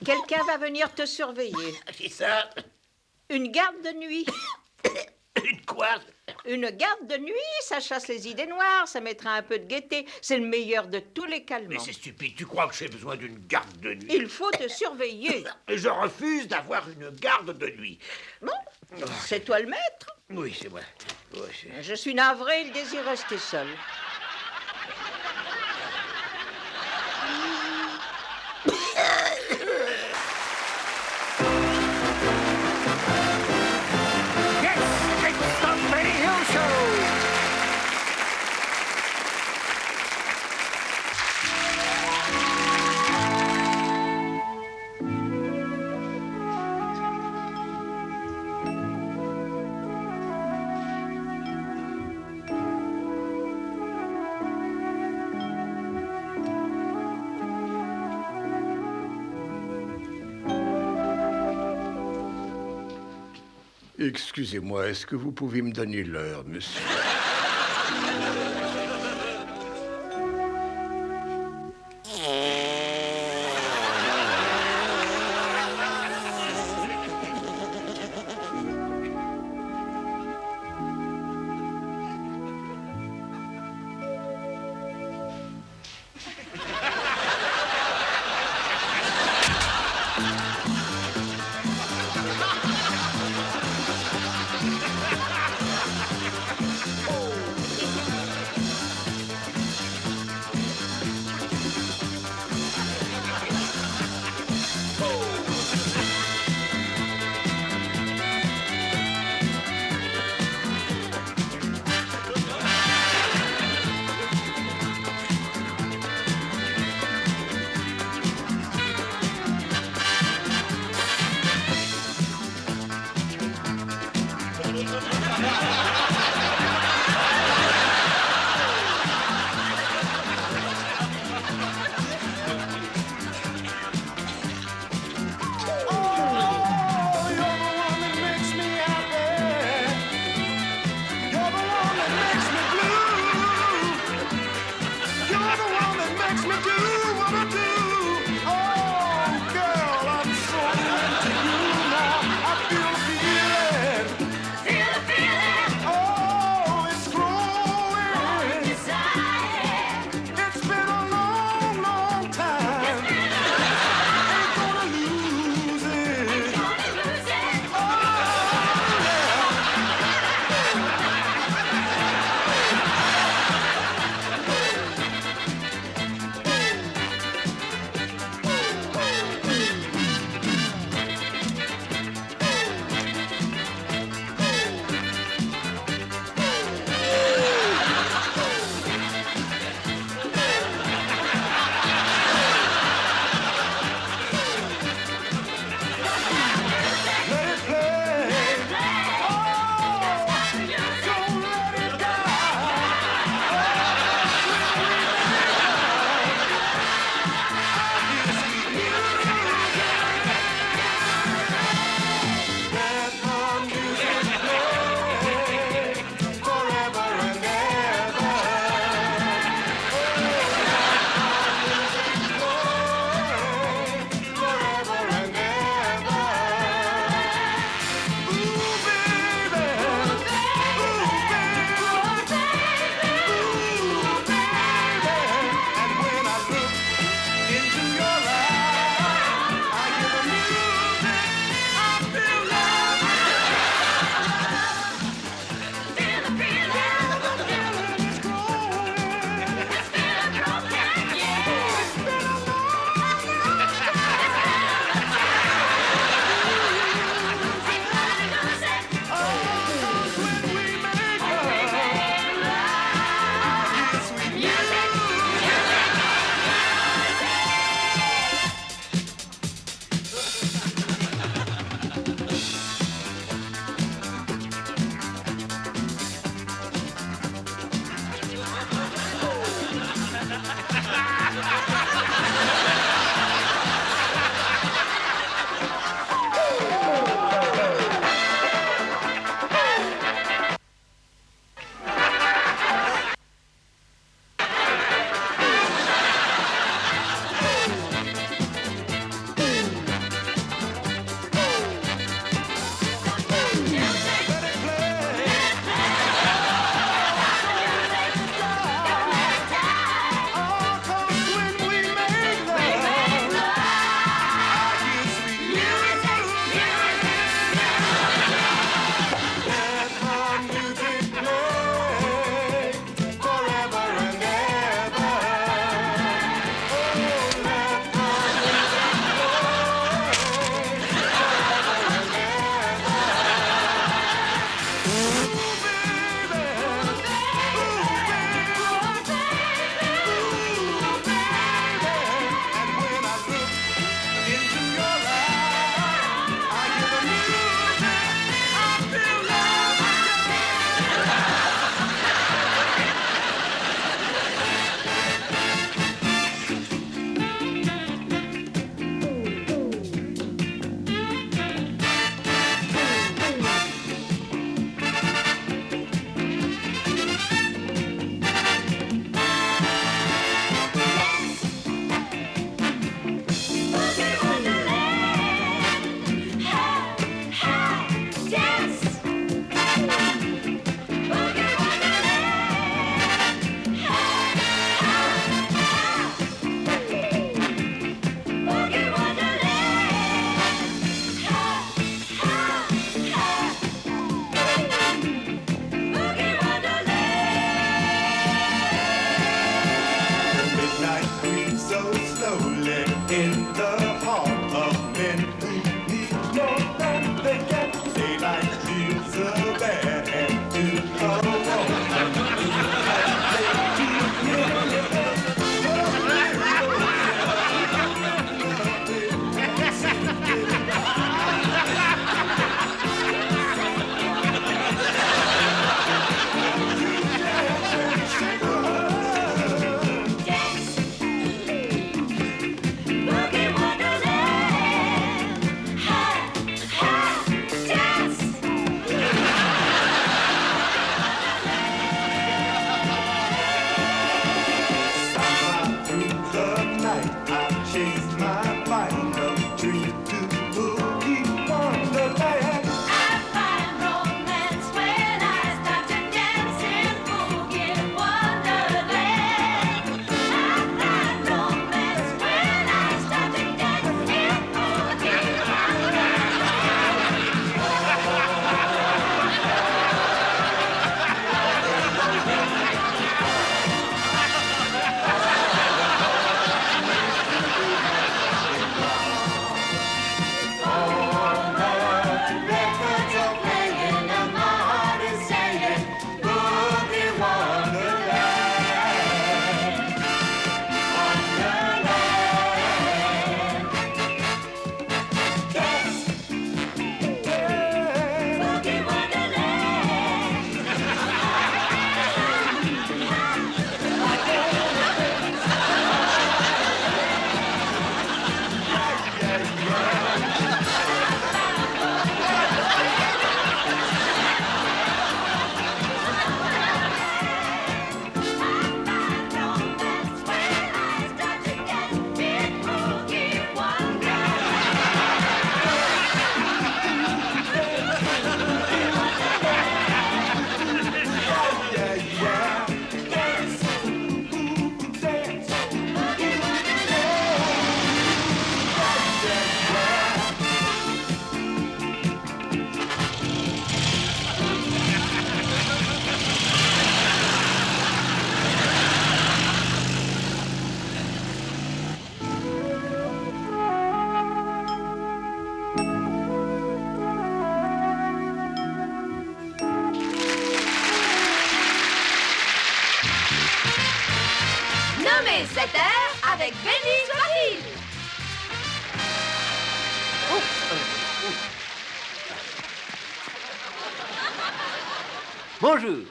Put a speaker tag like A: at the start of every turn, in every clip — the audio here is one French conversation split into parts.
A: Quelqu'un va venir te surveiller.
B: C'est ça.
A: Une garde de nuit.
B: Une quoi?
A: Une garde de nuit, ça chasse les idées noires, ça mettra un peu de gaieté. C'est le meilleur de tous les calmants.
B: Mais c'est stupide, tu crois que j'ai besoin d'une garde de nuit?
A: Il faut te surveiller.
B: Je refuse d'avoir une garde de nuit.
A: Bon, c'est toi le maître.
B: Oui, c'est moi. Oui,
A: Je suis navré, il désire rester seul.
C: Excusez-moi, est-ce que vous pouvez me donner l'heure, monsieur?
D: mais cette heure avec béni soit-il.
E: Bonjour.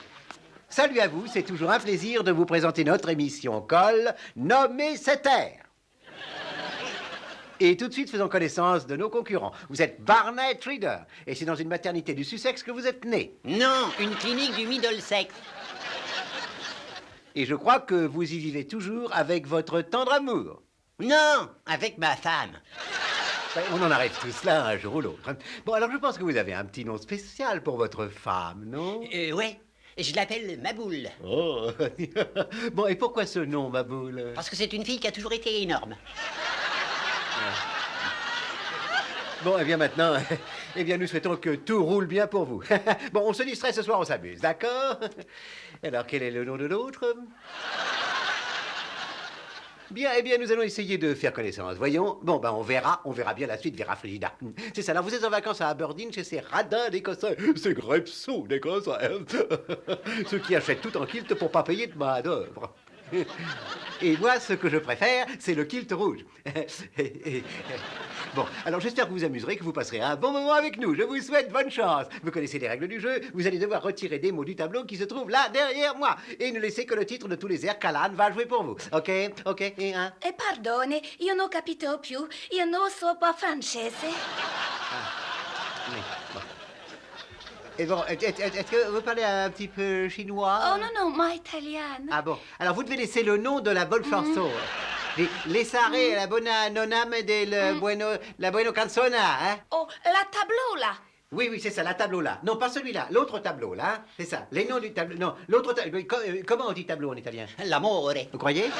E: Salut à vous, c'est toujours un plaisir de vous présenter notre émission Colle, nommée Cette Terre. Et tout de suite, faisons connaissance de nos concurrents. Vous êtes Barnett Reader, et c'est dans une maternité du Sussex que vous êtes né.
F: Non, une clinique du Middlesex.
E: Et je crois que vous y vivez toujours avec votre tendre amour.
F: Non, avec ma femme.
E: Ben, on en arrive tous là un jour ou l'autre. Bon, alors je pense que vous avez un petit nom spécial pour votre femme, non?
F: Ouais, je l'appelle Maboule.
E: Oh. Bon, et pourquoi ce nom, Maboule?
F: Parce que c'est une fille qui a toujours été énorme.
E: Bon, et bien maintenant, eh bien nous souhaitons que tout roule bien pour vous. Bon, on se distrait ce soir, on s'amuse, d'accord? Alors, quel est le nom de l'autre? Bien, eh bien, nous allons essayer de faire connaissance. Voyons. Bon, ben, on verra bien la suite, Vera Frigida. C'est ça, alors vous êtes en vacances à Aberdeen chez ces radins d'Écossais, ces grepsaux d'Écossais, ceux qui achètent tout en kilt pour pas payer de main-d'œuvre. Et moi, ce que je préfère, c'est le kilt rouge. Bon, alors j'espère que vous amuserez, que vous passerez un bon moment avec nous. Je vous souhaite bonne chance. Vous connaissez les règles du jeu. Vous allez devoir retirer des mots du tableau qui se trouve là derrière moi. Et ne laissez que le titre de tous les airs qu'Alan va jouer pour vous. Ok? Ok? Et un?
D: Pardone, io non ho capito più. Io non so pas francese.
E: Oui, bon. Et bon, est-ce que vous parlez un petit peu chinois?
D: Oh non, ma italiana.
E: Ah bon, alors vous devez laisser le nom de la bonne chanson. Les Saré, la buona noname la buena canzona, hein?
D: Oh, la tableau là.
E: Oui, c'est ça, la tableau là. Non, pas celui-là, l'autre tableau là, c'est ça. Les noms du tableau, non, l'autre tableau. Comment on dit tableau en italien?
F: L'amore.
E: Vous croyez?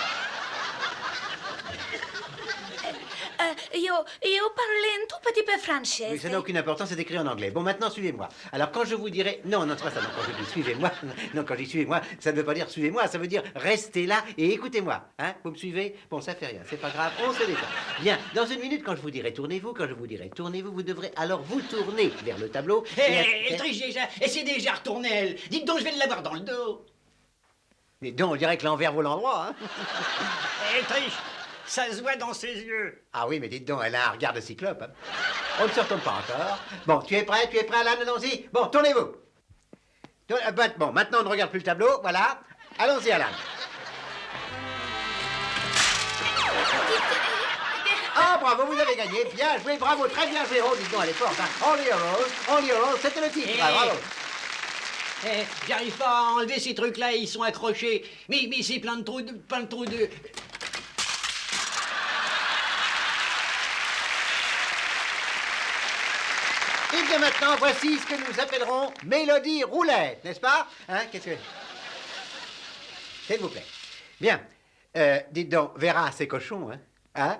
D: Io parle un tout petit peu français.
E: Oui, ça n'a aucune importance, c'est écrit en anglais. Bon, maintenant, suivez-moi. Alors, quand je vous dirai... Non, c'est pas ça. Non, quand je dis suivez-moi... Non, quand je dis suivez-moi, ça ne veut pas dire suivez-moi, ça veut dire restez là et écoutez-moi. Hein? Vous me suivez? Bon, ça fait rien, c'est pas grave, on se détend. Bien, dans une minute, quand je vous dirai tournez-vous, vous devrez alors vous tourner vers le tableau...
F: Elle triche déjà, et c'est déjà retourné, elle. Dites donc, je vais l'avoir dans le dos.
E: Mais donc, on dirait que l'envers vaut l'endroit, hein?
F: Elle triche. Ça se voit dans ses yeux.
E: Ah oui, mais dites donc, elle a un regard de cyclope. Hein. On ne se retourne pas encore. Bon, tu es prêt, Alan? Allons-y. Bon, tournez-vous. Bon, maintenant, on ne regarde plus le tableau, voilà. Allons-y, Alan. Ah, bravo, vous avez gagné. Bien joué, bravo, très bien joué. Oh, dites donc, elle est forte. Hein. Only Heroes, c'était le titre. Ah, bravo.
F: J'arrive pas à enlever ces trucs-là, ils sont accrochés. Mais c'est plein de trous de...
E: Et bien maintenant, voici ce que nous appellerons Mélodie Roulette, n'est-ce pas? Hein, qu'est-ce que... S'il vous plaît. Bien. Dites donc, Vera, c'est cochon, hein?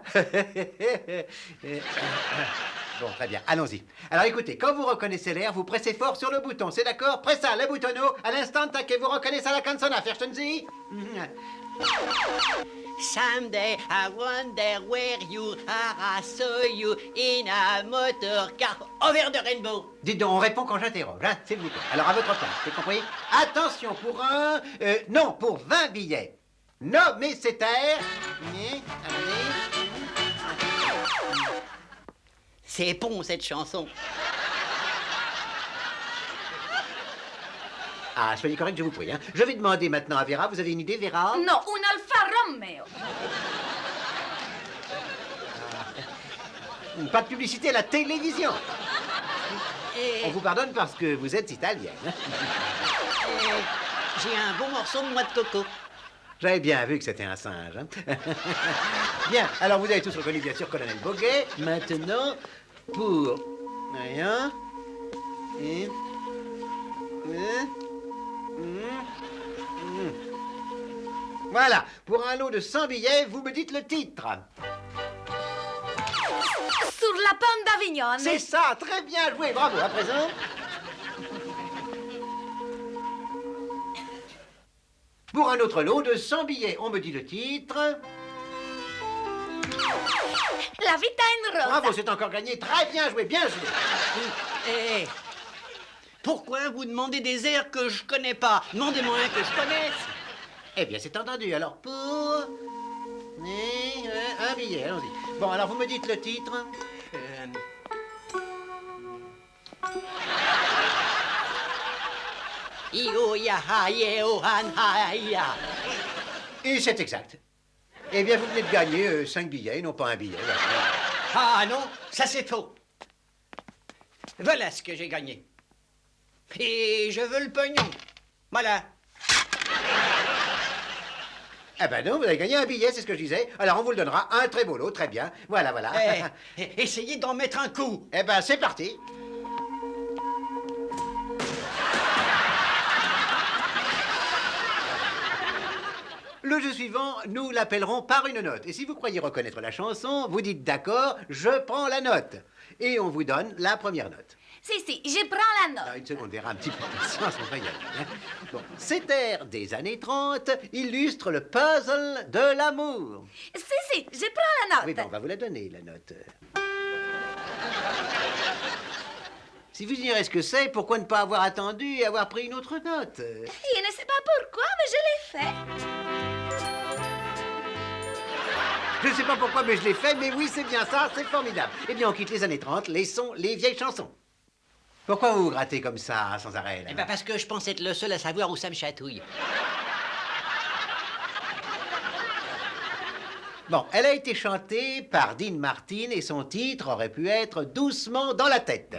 E: Bon, très bien, allons-y. Alors écoutez, quand vous reconnaissez l'air, vous pressez fort sur le bouton, c'est d'accord? Pressez le boutonneau, à l'instant, que vous reconnaissez la canzona, verstehen Sie?
F: Someday I wonder where you are. I saw you in a motor car over the rainbow.
E: Dites donc, on répond quand j'interroge, hein, s'il vous plaît. Alors à votre place, c'est compris? Attention, pour non, pour 20 billets. Nommez cette air.
F: C'est bon, cette chanson.
E: Ah, soyez correct, je vous prie. Hein. Je vais demander maintenant à Vera. Vous avez une idée, Vera?
D: No, un Alfa Romeo.
E: Pas de publicité à la télévision. On vous pardonne parce que vous êtes italienne.
F: J'ai un bon morceau de noix de coco.
E: J'avais bien vu que c'était un singe. Hein. Bien, alors vous avez tous reconnu, bien sûr, Colonel Boguet. Maintenant, pour... Rien. Et... Voilà, pour un lot de 100 billets, vous me dites le titre.
D: Sur la pente d'Avignon.
E: C'est ça, très bien joué, bravo. À présent... Pour un autre lot de 100 billets, on me dit le titre.
D: La vita in rosa.
E: Bravo, c'est encore gagné. Très bien joué, bien joué.
F: Pourquoi vous demandez des airs que je connais pas? Demandez-moi un que je connaisse.
E: Eh bien, c'est entendu. Alors, pour Un billet, allons-y. Bon, alors vous me dites le titre. Et c'est exact. Eh bien, vous venez de gagner 5 billets, non pas un billet. Voilà.
F: Ah non, ça c'est faux. Voilà ce que j'ai gagné. Et je veux le pognon. Voilà.
E: Ah ben non, vous avez gagné un billet, c'est ce que je disais. Alors on vous le donnera, un très beau lot, très bien. Voilà, voilà.
F: Essayez d'en mettre un coup.
E: Eh ben c'est parti. Le jeu suivant, nous l'appellerons par une note. Et si vous croyez reconnaître la chanson, vous dites d'accord, je prends la note. Et on vous donne la première note.
D: Si, je prends la note.
E: Ah, une seconde, verra un petit peu de patience, on va y aller. Hein. Bon, cet air des années 30 illustre le puzzle de l'amour.
D: Si, je prends la note.
E: Oui, ben on va vous la donner, la note. Si vous ignorez ce que c'est, pourquoi ne pas avoir attendu et avoir pris une autre note?
D: Je ne sais pas pourquoi, mais je l'ai fait.
E: Je ne sais pas pourquoi, mais je l'ai fait, mais oui, c'est bien ça, c'est formidable. Eh bien, on quitte les années 30, laissons les vieilles chansons. Pourquoi vous vous grattez comme ça, sans arrêt, là?
F: Eh ben parce que je pense être le seul à savoir où ça me chatouille.
E: Bon, elle a été chantée par Dean Martin et son titre aurait pu être Doucement dans la tête.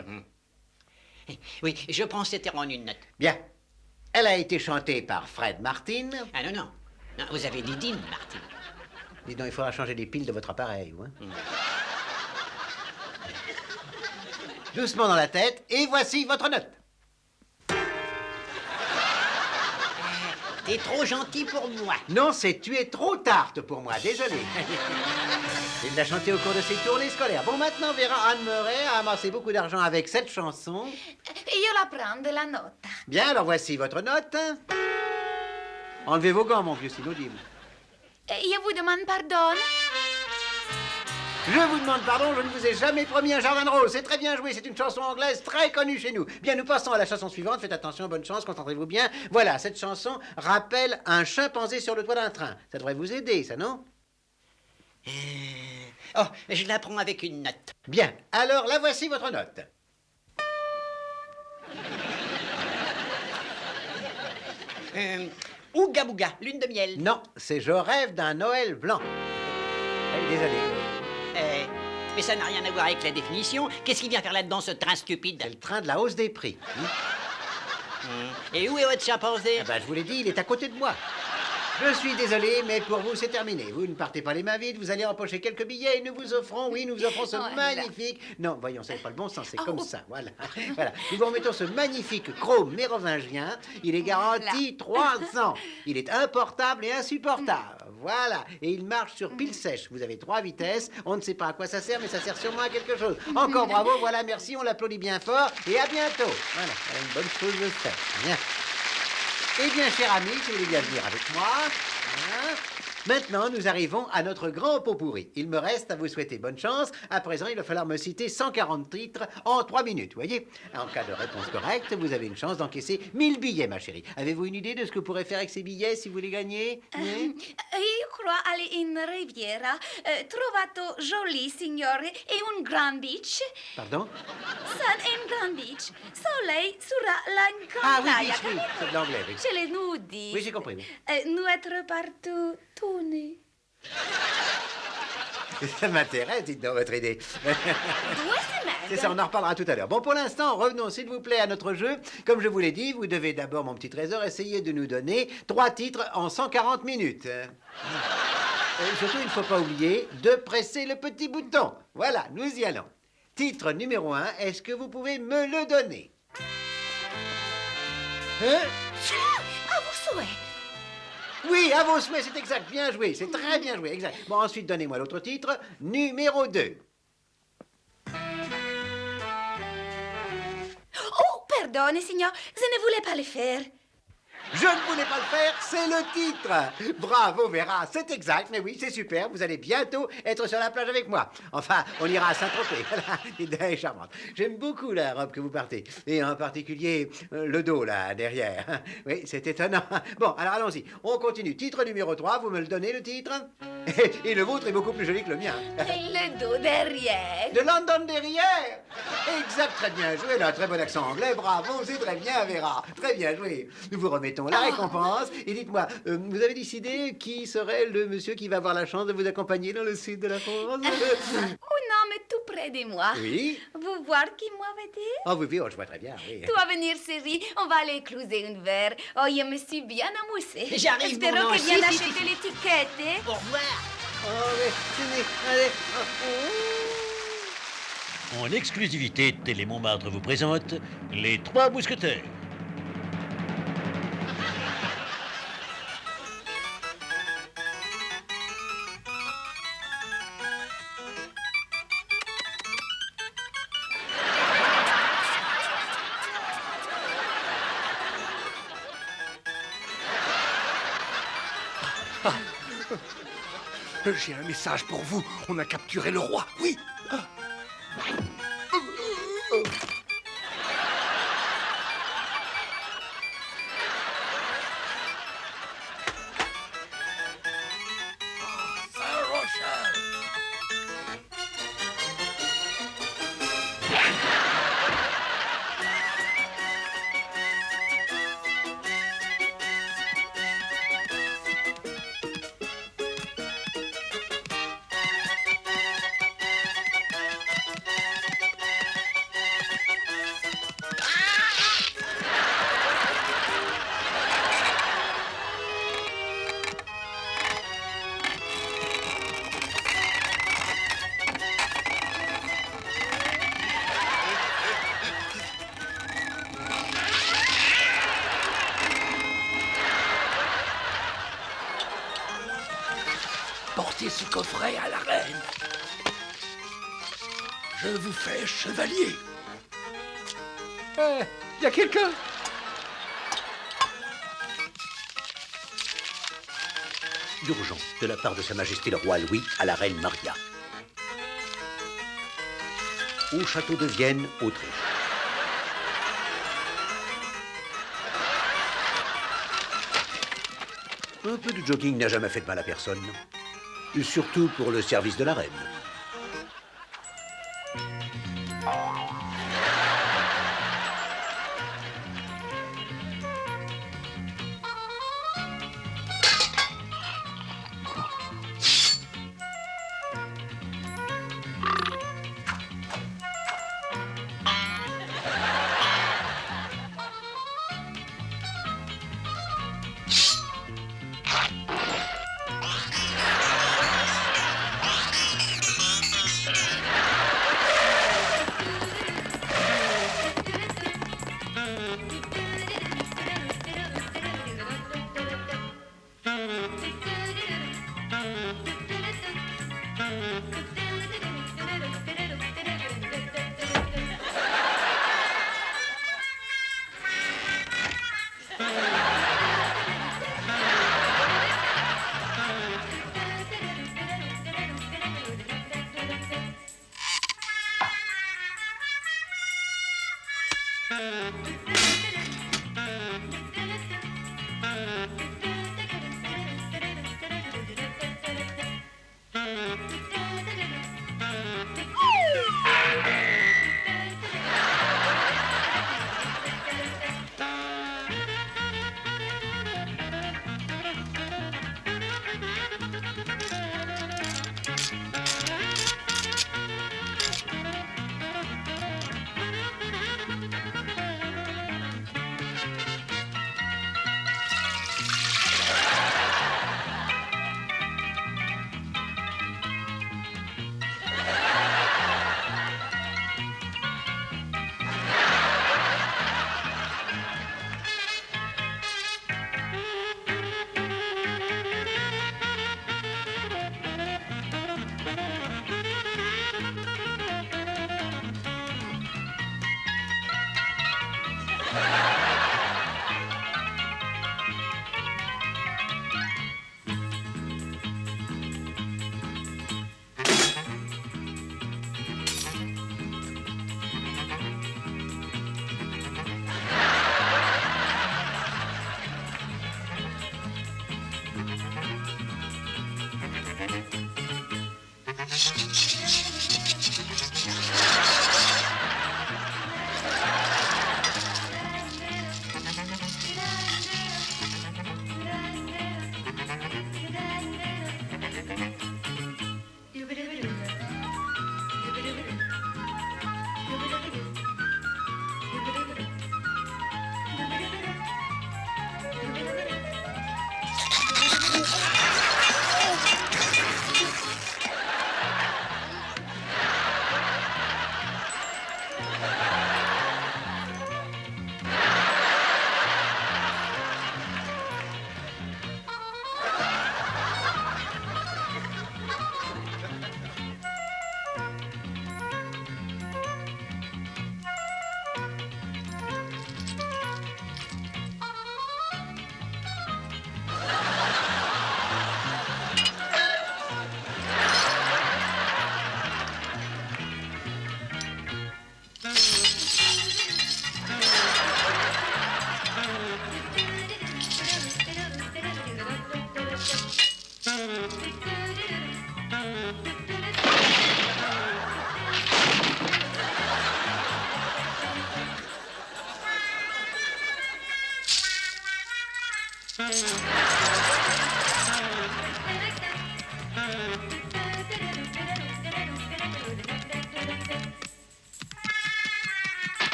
F: Oui, je prends cet air en une note.
E: Bien. Elle a été chantée par Fred Martin.
F: Ah non, non. Non, vous avez dit Dean Martin.
E: Dis donc, il faudra changer les piles de votre appareil, hein? Doucement dans la tête, et voici votre note.
F: T'es trop gentil pour moi.
E: Non, c'est tu es trop tarte pour moi, désolé. Il l'a chanté au cours de ses tournées scolaires. Bon, maintenant, Vera Anne Murray a amassé beaucoup d'argent avec cette chanson.
D: Je la prends de la note.
E: Bien, alors voici votre note. Enlevez vos gants, mon vieux, c'est inaudible.
D: Je vous demande pardon.
E: Je vous demande pardon, je ne vous ai jamais promis un jardin de roses. C'est très bien joué, c'est une chanson anglaise très connue chez nous. Bien, nous passons à la chanson suivante. Faites attention, bonne chance, concentrez-vous bien. Voilà, cette chanson rappelle un chimpanzé sur le toit d'un train. Ça devrait vous aider, ça, non?
F: Oh, je la prends avec une note.
E: Bien, alors la voici votre note.
F: Ouga bouga, lune de miel.
E: Non, c'est Je rêve d'un Noël blanc. Désolé.
F: Mais ça n'a rien à voir avec la définition. Qu'est-ce qu'il vient faire là-dedans, ce train stupide?
E: C'est le train de la hausse des prix.
F: Et où est votre chimpanzé?
E: Ah ben, je vous l'ai dit, il est à côté de moi. Je suis désolé, mais pour vous, c'est terminé. Vous ne partez pas les mains vides, vous allez empocher quelques billets et nous vous offrons, oui, nous vous offrons ce magnifique... Non, voyons, c'est pas le bon sens, c'est comme ça, voilà. Voilà, nous vous remettons ce magnifique chrome mérovingien. Il est garanti 3 ans. Il est importable et insupportable. Voilà, et il marche sur pile sèche. Vous avez 3 vitesses, on ne sait pas à quoi ça sert, mais ça sert sûrement à quelque chose. Encore bravo, voilà, merci, on l'applaudit bien fort et à bientôt. Voilà, une bonne chose de fait. Bien. Eh bien, cher ami, si vous voulez bien venir avec moi. Voilà. Maintenant, nous arrivons à notre grand pot pourri. Il me reste à vous souhaiter bonne chance. À présent, il va falloir me citer 140 titres en 3 minutes, voyez. En cas de réponse correcte, vous avez une chance d'encaisser 1000 billets, ma chérie. Avez-vous une idée de ce que vous pourrez faire avec ces billets si vous les gagnez?
D: Io crois aller in Riviera. Trovato joli, signore, e un grand beach.
E: Pardon?
D: Sun and grand beach. Soleil sera la
E: Ah
D: grande
E: oui,
D: playa.
E: oui, c'est de l'anglais, oui.
D: Je les nudi.
E: Oui, j'ai compris, oui.
D: Nous être partout, tout nus.
E: Ça m'intéresse, dites donc, votre idée. C'est ça, on en reparlera tout à l'heure. Bon, pour l'instant, revenons s'il vous plaît à notre jeu. Comme je vous l'ai dit, vous devez d'abord, mon petit trésor, essayer de nous donner 3 titres en 140 minutes. Surtout, il ne faut pas oublier de presser le petit bouton. Voilà, nous y allons. Titre numéro 1, est-ce que vous pouvez me le donner?
D: À vos souhaits.
E: Oui, à vos souhaits, c'est exact. Bien joué, c'est très bien joué, exact. Bon, ensuite, donnez-moi l'autre titre, numéro 2.
D: Oh, pardonne, signor, je ne voulais pas le faire.
E: Je ne voulais pas le faire, c'est le titre. Bravo, Vera, c'est exact, mais oui, c'est super. Vous allez bientôt être sur la plage avec moi. Enfin, on ira à Saint-Tropez. Voilà, l'idée est charmante. J'aime beaucoup la robe que vous portez. Et en particulier, le dos, là, derrière. Oui, c'est étonnant. Bon, alors allons-y. On continue. Titre numéro 3, vous me le donnez, le titre? Et le vôtre est beaucoup plus joli que le mien.
D: Le dos derrière.
E: De London derrière. Exact, très bien joué, là, très bon accent anglais, bravo, c'est très bien, Vera. Très bien joué. Nous vous remettons la récompense. Et dites-moi, vous avez décidé qui serait le monsieur qui va avoir la chance de vous accompagner dans le sud de la France?
D: Un homme tout près de moi.
E: Oui.
D: Vous voir qui moi veut dire?
E: Oh, oui, oui, oh, je vois très bien, oui.
D: Tu vas venir, chérie. On va aller éclouser un verre. Oh, je me suis bien amusée.
F: J'arrive, mon
D: Espérons
F: ange.
D: que vienne
F: Si, si,
D: acheter
F: si.
D: l'étiquette. Hein?
F: Au revoir.
E: Oh, oui, tenez, allez.
G: En exclusivité, Télé Montmartre vous présente Les Trois Mousquetaires.
C: J'ai un message pour vous. On a capturé le roi. Oui.
B: Portez ce coffret à la reine. Je vous fais chevalier.
E: Il y a quelqu'un.
G: D'urgence, de la part de Sa Majesté le Roi Louis à la Reine Maria. Au château de Vienne, Autriche. Un peu de jogging n'a jamais fait de mal à personne. Et surtout pour le service de la reine.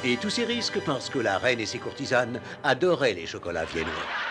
G: Et tous ces risques parce que la reine et ses courtisanes adoraient les chocolats viennois.